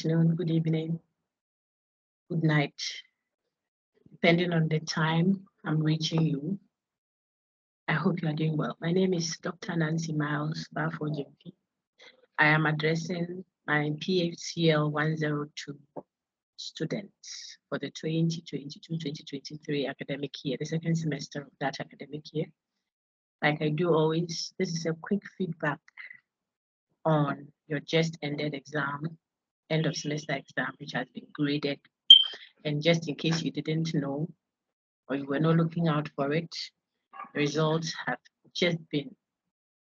afternoon, good evening, good night, depending on the time I'm reaching you. I hope you are doing well. My name is Dr. Nancy Miles Bafo-Gyimfi. I am addressing my PHCL 102 students for the 2022-2023 academic year, the second semester of that academic year. Like I do always, this is a quick feedback on your just ended exam, end of semester exam, which has been graded. And just in case you didn't know or you were not looking out for it, results have just been,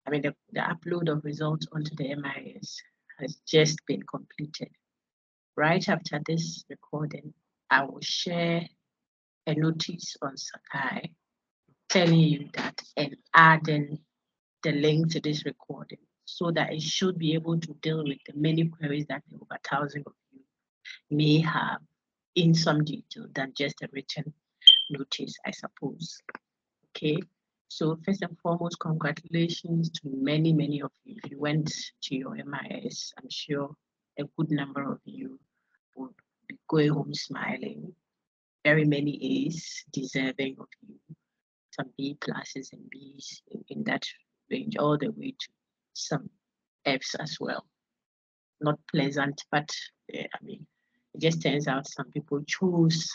the upload of results onto the MIS has just been completed. Right after this recording, I will share a notice on Sakai telling you that and adding the link to this recording so that it should be able to deal with the many queries that over 1,000 of you may have in some detail than just a written notice, I suppose. Okay, so first and foremost, congratulations to many, many of you. If you went to your MIS, I'm sure a good number of you would be going home smiling. Very many A's deserving of you, some B pluses and B's in that range, all the way to some F's as well. Not pleasant, but it just turns out some people chose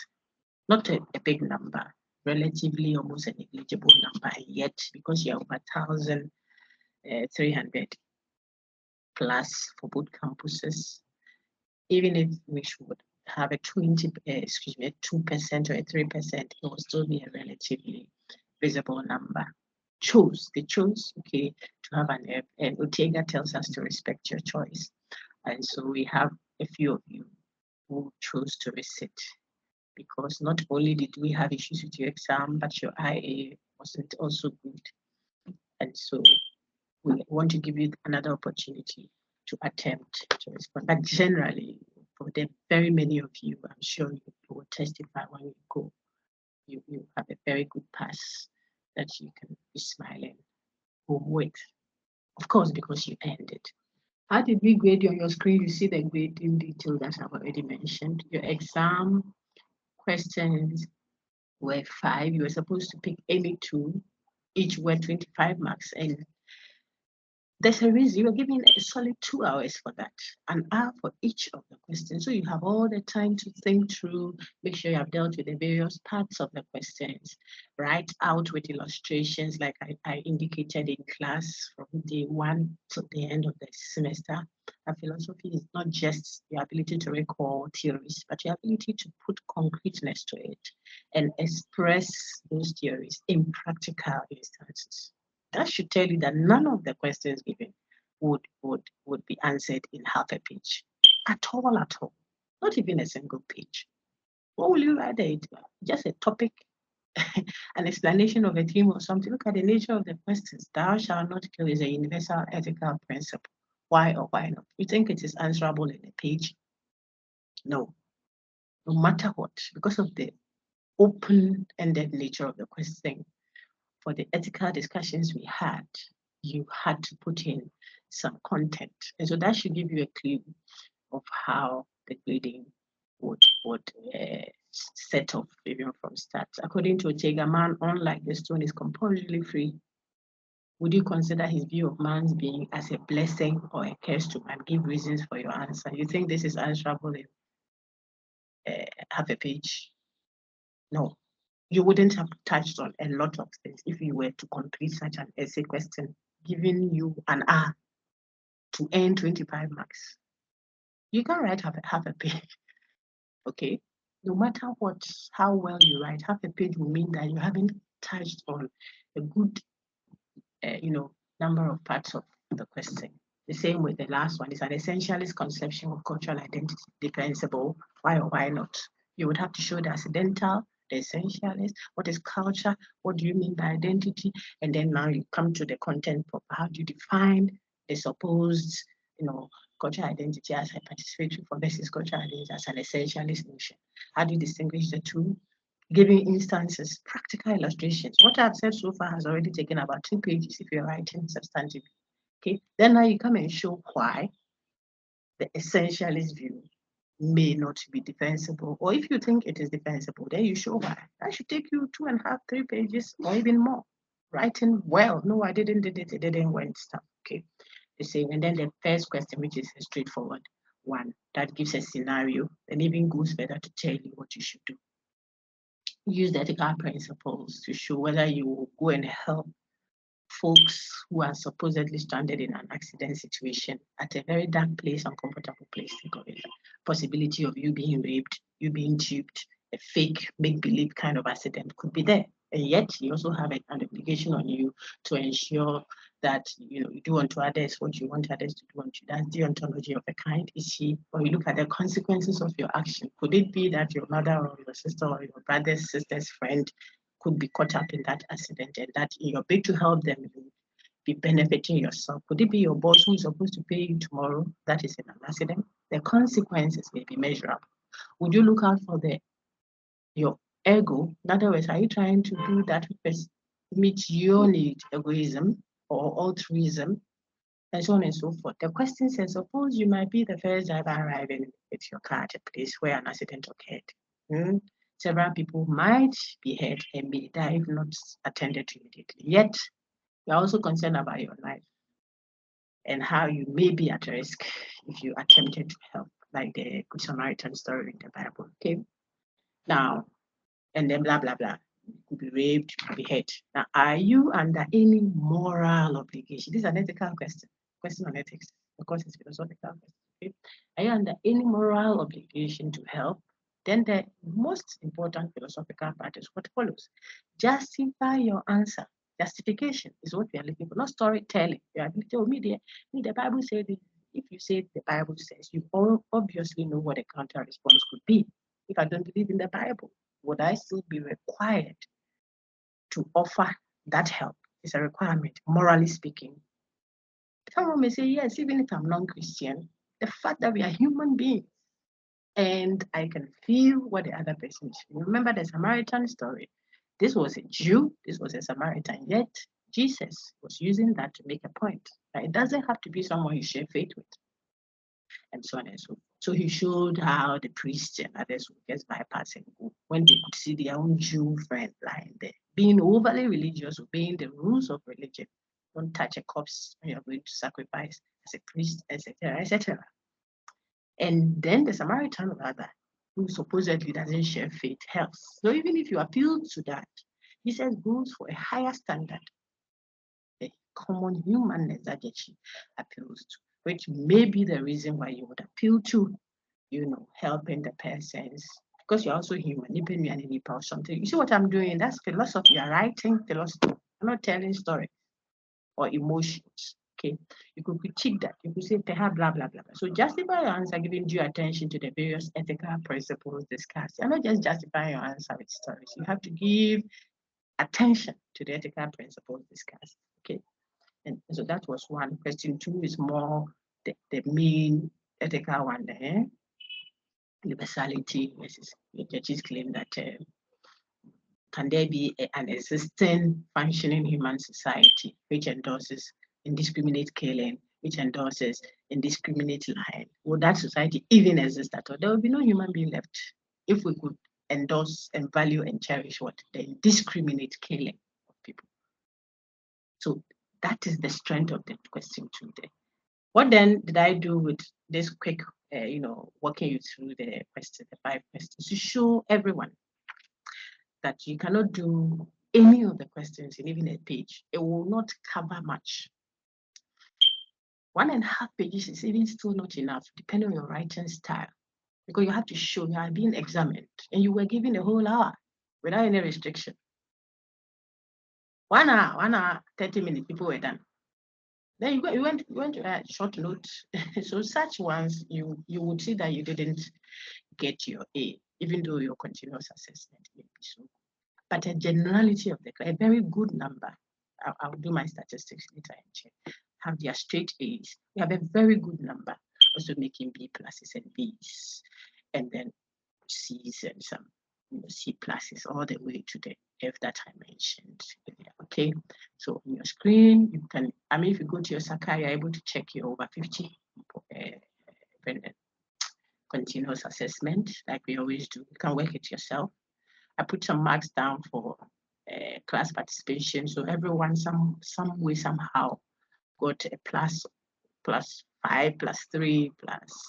not a big number, relatively almost a negligible number, yet because you're over 1,300 plus for both campuses, even if we should have a 2% or a 3%, it will still be a relatively visible number. They chose, okay, to have an F, and Otega tells us to respect your choice. And so we have a few of you who chose to resit, because not only did we have issues with your exam, but your IA wasn't also good. And so we want to give you another opportunity to attempt to respond. But generally, for the very many of you, I'm sure you will testify when you go, you have a very good pass that you can be smiling home with. Of course, because you earned it. How did we grade you on your screen? You see the grading detail that I've already mentioned. Your exam questions were 5. You were supposed to pick any 2. Each were 25 marks. And there's a reason you were given a solid 2 hours for that, an hour for each of the questions. So you have all the time to think through, make sure you have dealt with the various parts of the questions, write out with illustrations like I indicated in class from day 1 to the end of the semester. A philosophy is not just your ability to recall theories, but your ability to put concreteness to it and express those theories in practical instances. That should tell you that none of the questions given would be answered in half a page. At all. Not even a single page. What will you write there? Just a topic, an explanation of a theme or something. Look at the nature of the questions. Thou shalt not kill is a universal ethical principle. Why or why not? You think it is answerable in a page? No. No matter what, because of the open-ended nature of the question, for the ethical discussions we had, you had to put in some content. And so that should give you a clue of how the grading would set off even from start. According to Otega, man, unlike the stone, is compulsorily free. Would you consider his view of man's being as a blessing or a curse to man? Give reasons for your answer. You think this is answerable in half a page? No. You wouldn't have touched on a lot of things if you were to complete such an essay question, giving you an hour to earn 25 marks. You can write half a page, okay? No matter how well you write, half a page will mean that you haven't touched on a good, number of parts of the question. The same with the last one. It's an essentialist conception of cultural identity defensible. Why or why not? You would have to show the accidental, the essentialist, what is culture, what do you mean by identity, and then now you come to the content of how do you define the supposed, cultural identity as a participatory form versus cultural identity as an essentialist notion. How do you distinguish the two? Giving instances, practical illustrations. What I've said so far has already taken about 2 pages if you're writing substantively. Okay, then now you come and show why the essentialist view may not be defensible, or if you think it is defensible, then you show why. That should take you 2.5, 3 pages or even more. Writing well. No, I didn't did it. It didn't went stuff. Okay. The same. And then the first question, which is a straightforward one, that gives a scenario and even goes further to tell you what you should do. Use the ethical principles to show whether you will go and help folks who are supposedly stranded in an accident situation at a very dark place, uncomfortable place. Think of it. Possibility of you being raped, you being duped, a fake make-believe kind of accident could be there. And yet you also have an obligation on you to ensure that you do unto others what you want others to do unto you. That's the ontology of a kind. Is she, or you look at the consequences of your action. Could it be that your mother or your sister or your brother's sister's friend could be caught up in that accident, and that in your bid to help them, you be benefiting yourself? Could it be your boss who is supposed to pay you tomorrow that is in an accident? The consequences may be measurable. Would you look out for your ego? In other words, are you trying to do that which meets your need, egoism or altruism, and so on and so forth? The question says, suppose you might be the first driver arriving with your car at a place where an accident occurred. Several people might be hurt and may die if not attended to immediately. Yet, you're also concerned about your life and how you may be at risk if you attempted to help, like the Good Samaritan story in the Bible. Okay. Now, and then blah, blah, blah. You could be raped, you could be hurt. Now, are you under any moral obligation? This is an ethical question on ethics. Of course, it's philosophical question. Okay? Are you under any moral obligation to help? Then the most important philosophical part is what follows. Justify your answer. Justification is what we are looking for, not storytelling. You are telling me the Bible said it. If you say the Bible says, you obviously know what a counter response could be. If I don't believe in the Bible, would I still be required to offer that help? It's a requirement, morally speaking. Someone may say, yes, even if I'm non-Christian, the fact that we are human beings and I can feel what the other person is feeling. Remember the Samaritan story. This was a Jew, this was a Samaritan, yet Jesus was using that to make a point. It doesn't have to be someone you share faith with, and so on and so forth. So he showed how the priests and others would just bypass and go when they could see their own Jew friend lying there, being overly religious, obeying the rules of religion. Don't touch a corpse when you're going to sacrifice as a priest, etc., etc. And then the Samaritan rather, who supposedly doesn't share faith, helps. So even if you appeal to that, he says goes for a higher standard, the common humanness that she appeals to, which may be the reason why you would appeal to, helping the persons, because you're also human, even you or something. You see what I'm doing? That's philosophy. You're writing philosophy. I'm not telling stories or emotions. Okay, you could critique that. You could say perhaps blah blah blah. So justify your answer, giving due attention to the various ethical principles discussed. You're not just justifying your answer with stories. You have to give attention to the ethical principles discussed. Okay, and so that was one. Question 2 is more the main ethical one there. Universality versus the judges claim that can there be an existing functioning human society which endorses indiscriminate killing, which endorses indiscriminate lying? Would that society even exist at all? There would be no human being left if we could endorse and value and cherish what? The indiscriminate killing of people. So that is the strength of the question 2 there. What then did I do with this quick, walking you through the 5 questions to show everyone that you cannot do any of the questions in even a page. It will not cover much. 1.5 pages is even still not enough, depending on your writing style, because you have to show you are being examined and you were given a whole hour without any restriction. 1 hour, 30 minutes, people were done. Then you went to a short note. So such ones, you would see that you didn't get your A, even though your continuous assessment may be so. But a generality of a very good number. I'll do my statistics later and check. Have their straight A's. We have a very good number, also making B pluses and B's, and then C's and some C pluses all the way to the F that I mentioned. Okay, so on your screen, you can, if you go to your Sakai, you're able to check your over 50 continuous assessment, like we always do. You can work it yourself. I put some marks down for class participation. So everyone some way, somehow got a +5, +3,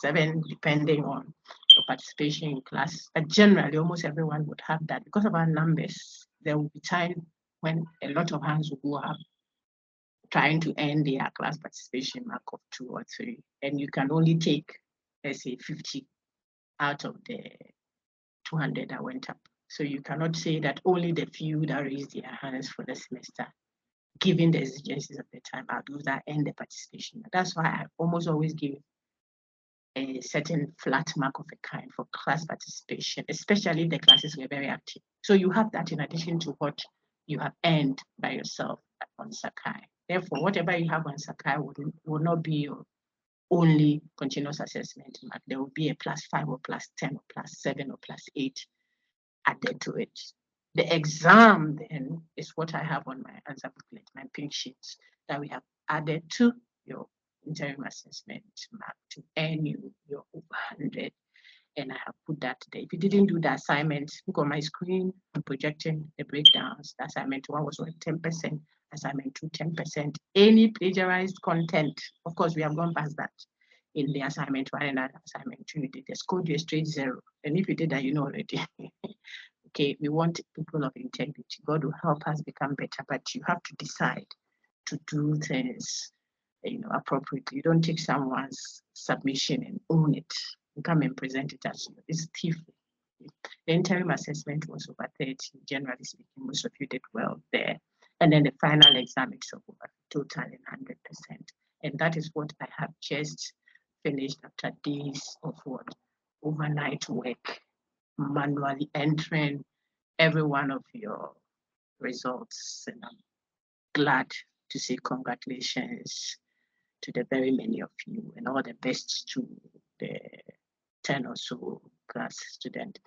+7, depending on your participation in class. But generally, almost everyone would have that. Because of our numbers, there will be time when a lot of hands will go up trying to earn their class participation mark of 2 or 3. And you can only take, let's say, 50 out of the 200 that went up. So you cannot say that only the few that raised their hands for the semester, given the exigencies of the time, are those that end the participation. That's why I almost always give a certain flat mark of a kind for class participation, especially if the classes were very active. So you have that in addition to what you have earned by yourself on Sakai. Therefore, whatever you have on Sakai will not be your only continuous assessment mark. There will be a +5 or +10 or +7 or +8 added to it. The exam then is what I have on my answer booklet, my pink sheets that we have added to your interim assessment mark to earn you your over 100. And I have put that there. If you didn't do the assignment, look on my screen, I'm projecting the breakdowns. The assignment 1 was 10%, assignment 2, 10%. Any plagiarized content, of course, we have gone past that. In the assignment 1 and assignment 2, you did the score, you straight 0. And if you did that, you know already. Okay, we want people of integrity. God will help us become better, but you have to decide to do things, appropriately. You don't take someone's submission and own it. You come and present it as it's thief. The interim assessment was over 30, generally speaking. Most of you did well there. And then the final exam is over total in 100%. And that is what I have just finished after days of what? Overnight work, manually entering every one of your results. And I'm glad to say congratulations to the very many of you, and all the best to the 10 or so class students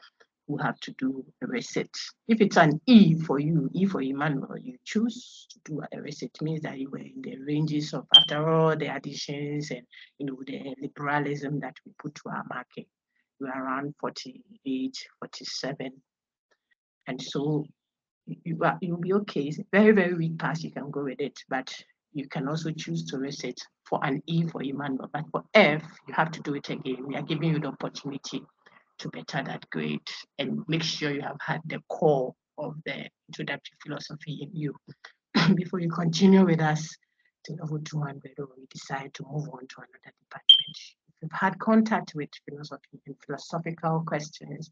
who have to do a resit. If it's an E for you, E for Emmanuel, you choose to do a resit. It means that you were in the ranges of, after all the additions and the liberalism that we put to our marking, you are around 48, 47. And so you'll be okay. It's a very, very weak pass, you can go with it, but you can also choose to resit for an E for Emmanuel. But for F, you have to do it again. We are giving you the opportunity to better that grade and make sure you have had the core of the introductory philosophy in you before you continue with us to level 200, or we decide to move on to another department. If you've had contact with philosophy and philosophical questions,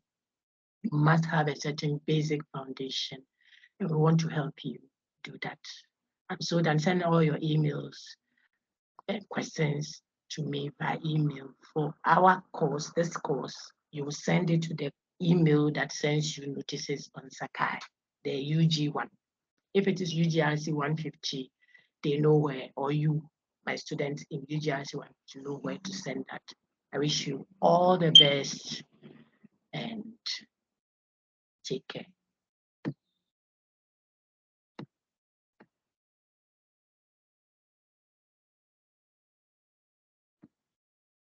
you must have a certain basic foundation, and we want to help you do that. And so then send all your emails and questions to me by email for our course, this course. You will send it to the email that sends you notices on Sakai, the UG one. If it is UGRC 150, they know where, or you, my students in UGRC 150, know where to send that. I wish you all the best and take care.